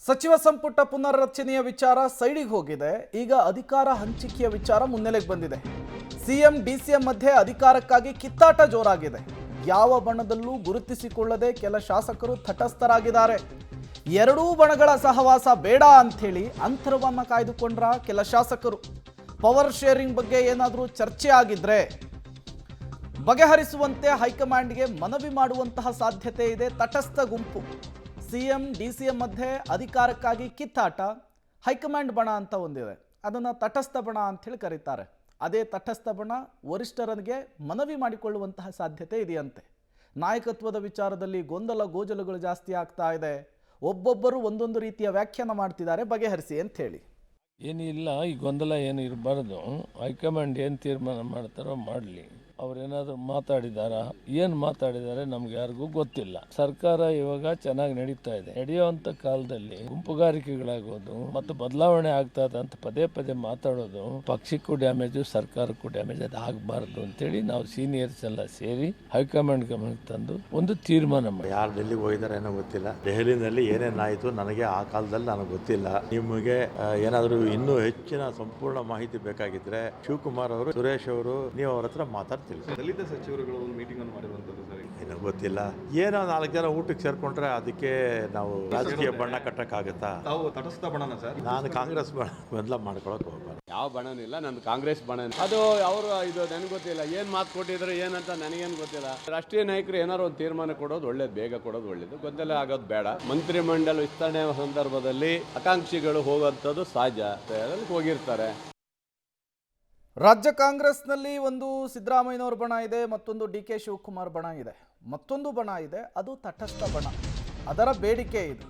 ಸಚಿವ ಸಂಪುಟ ಪುನರ್ರಚನೆಯ ವಿಚಾರ ಸೈಡಿಗೆ ಹೋಗಿದೆ. ಈಗ ಅಧಿಕಾರ ಹಂಚಿಕೆಯ ವಿಚಾರ ಮುನ್ನೆಲೆಗೆ ಬಂದಿದೆ. ಸಿಎಂ ಡಿಸಿಎಂ ಮಧ್ಯೆ ಅಧಿಕಾರಕ್ಕಾಗಿ ಕಿತ್ತಾಟ ಜೋರಾಗಿದೆ. ಯಾವ ಬಣದಲ್ಲೂ ಗುರುತಿಸಿಕೊಳ್ಳದೆ ಕೆಲ ಶಾಸಕರು ತಟಸ್ಥರಾಗಿದ್ದಾರೆ. ಎರಡೂ ಬಣಗಳ ಸಹವಾಸ ಬೇಡ ಅಂಥೇಳಿ ಅಂತರವನ್ನ ಕಾಯ್ದುಕೊಂಡ್ರ ಕೆಲ ಶಾಸಕರು. ಪವರ್ ಶೇರಿಂಗ್ ಬಗ್ಗೆ ಏನಾದರೂ ಚರ್ಚೆ ಆಗಿದ್ರೆ ಬಗೆಹರಿಸುವಂತೆ ಹೈಕಮಾಂಡ್ಗೆ ಮನವಿ ಮಾಡುವಂತಹ ಸಾಧ್ಯತೆ ಇದೆ. ತಟಸ್ಥ ಗುಂಪು ಸಿಎಂ ಡಿಸಿಎಂ ಮಧ್ಯೆ ಅಧಿಕಾರಕ್ಕಾಗಿ ಕಿತ್ತಾಟ. ಹೈಕಮಾಂಡ್ ಬಣ ಅಂತ ಒಂದಿದೆ, ಅದನ್ನು ತಟಸ್ಥ ಬಣ ಅಂಥೇಳಿ ಕರೀತಾರೆ. ಅದೇ ತಟಸ್ಥ ಬಣ ವರಿಷ್ಠರಿಗೆ ಮನವಿ ಮಾಡಿಕೊಳ್ಳುವಂತಹ ಸಾಧ್ಯತೆ ಇದೆಯಂತೆ. ನಾಯಕತ್ವದ ವಿಚಾರದಲ್ಲಿ ಗೊಂದಲ ಗೋಜಲುಗಳು ಜಾಸ್ತಿ ಆಗ್ತಾ ಇದೆ. ಒಬ್ಬೊಬ್ಬರು ಒಂದೊಂದು ರೀತಿಯ ವ್ಯಾಖ್ಯಾನ ಮಾಡ್ತಿದ್ದಾರೆ. ಬಗೆಹರಿಸಿ ಅಂತ ಹೇಳಿ ಏನಿಲ್ಲ, ಈ ಗೊಂದಲ ಏನು ಇರಬಾರ್ದು. ಹೈಕಮಾಂಡ್ ಏನು ತೀರ್ಮಾನ ಮಾಡ್ತಾರೋ ಮಾಡಲಿ. ಅವ್ರೇನಾದ್ರು ಮಾತಾಡಿದಾರ, ಏನು ಮಾತಾಡಿದ್ದಾರೆ ನಮ್ಗೆ ಯಾರಿಗೂ ಗೊತ್ತಿಲ್ಲ. ಸರ್ಕಾರ ಇವಾಗ ಚೆನ್ನಾಗಿ ನಡೀತಾ ಇದೆ. ನಡೆಯುವಂತ ಕಾಲದಲ್ಲಿ ಗುಂಪುಗಾರಿಕೆಗಳಾಗೋದು ಮತ್ತು ಬದಲಾವಣೆ ಆಗ್ತಾ ಇದೆ ಅಂತ ಪದೇ ಪದೇ ಮಾತಾಡೋದು ಪಕ್ಷಕ್ಕೂ ಡ್ಯಾಮೇಜು, ಸರ್ಕಾರಕ್ಕೂ ಡ್ಯಾಮೇಜ್. ಅದು ಆಗಬಾರ್ದು ಅಂತೇಳಿ ನಾವು ಸೀನಿಯರ್ಸ್ ಎಲ್ಲ ಸೇರಿ ಹೈಕಮಾಂಡ್ ಗಮನಕ್ಕೆ ತಂದು ಒಂದು ತೀರ್ಮಾನ ಮಾಡಿ. ಯಾರು ಡೆಲ್ಲಿಗೆ ಹೋಗಿದ್ದಾರೆ ಏನೋ ಗೊತ್ತಿಲ್ಲ. ದೆಹಲಿನಲ್ಲಿ ಏನೇನಾಯಿತು ನನಗೆ ಆ ಕಾಲದಲ್ಲಿ ನನಗೆ ಗೊತ್ತಿಲ್ಲ. ನಿಮಗೆ ಏನಾದರೂ ಇನ್ನೂ ಹೆಚ್ಚಿನ ಸಂಪೂರ್ಣ ಮಾಹಿತಿ ಬೇಕಾಗಿದ್ರೆ ಶಿವಕುಮಾರ್ ಅವರು, ಸುರೇಶ್ ಅವರು, ನೀವು ಅವ್ರ ಹತ್ರ ಮಾತಾಡ್ತೀವಿ. ದಲಿತ ಸಚಿವರುಗಳು ಒಂದು ಮೀಟಿಂಗ್ ಅನ್ನು ಮಾಡಿರುವಂತದ್ದು ಸರ್, ಏನೋ ಗೊತ್ತಿಲ್ಲ. ಏನೋ 4 ಜನ ಊಟಕ್ಕೆ ಸೇರ್ಕೊಂಡ್ರೆ ಅದಕ್ಕೆ ನಾವು ರಾಜಕೀಯ ಬಣ್ಣ ಕಟ್ಟಕ್ಕಾಗತ್ತಾ? ತಾವು ತಟಸ್ಥ ಬಣನ ಸರ್? ನಾನು ಕಾಂಗ್ರೆಸ್ ಬದಲ ಮಾಡ್ಕೊಳಕ್ ಹೋಗ್ಬಾರ್ದು. ಯಾವ ಬಣನೂ ಇಲ್ಲ, ನಂದು ಕಾಂಗ್ರೆಸ್ ಬಣ. ಅದು ಅವರು ಇದು ನನಗೆ ಗೊತ್ತಿಲ್ಲ, ಏನು ಮಾತು ಕೊಟ್ಟಿದ್ರೆ ಏನಂತ ನನಗೇನು ಗೊತ್ತಿಲ್ಲ. ರಾಷ್ಟ್ರೀಯ ನಾಯಕರು ಏನಾದ್ರು ಒಂದು ತೀರ್ಮಾನ ಕೊಡೋದು ಒಳ್ಳೇದು, ಬೇಗ ಕೊಡೋದು ಒಳ್ಳೇದು, ಗೊಂದಲ ಆಗೋದು ಬೇಡ. ಮಂತ್ರಿಮಂಡಲ ವಿಸ್ತರಣೆ ಸಂದರ್ಭದಲ್ಲಿ ಆಕಾಂಕ್ಷಿಗಳು ಹೋಗುವಂಥದ್ದು ಸಹಜ, ಅದರಲ್ಲಿ ಹೋಗಿರ್ತಾರೆ. ರಾಜ್ಯ ಕಾಂಗ್ರೆಸ್ನಲ್ಲಿ ಒಂದು ಸಿದ್ದರಾಮಯ್ಯನವ್ರ ಬಣ ಇದೆ, ಮತ್ತೊಂದು ಡಿ ಕೆ ಶಿವಕುಮಾರ್ ಬಣ ಇದೆ, ಮತ್ತೊಂದು ಬಣ ಇದೆ, ಅದು ತಟಸ್ಥ ಬಣ. ಅದರ ಬೇಡಿಕೆ ಇದು.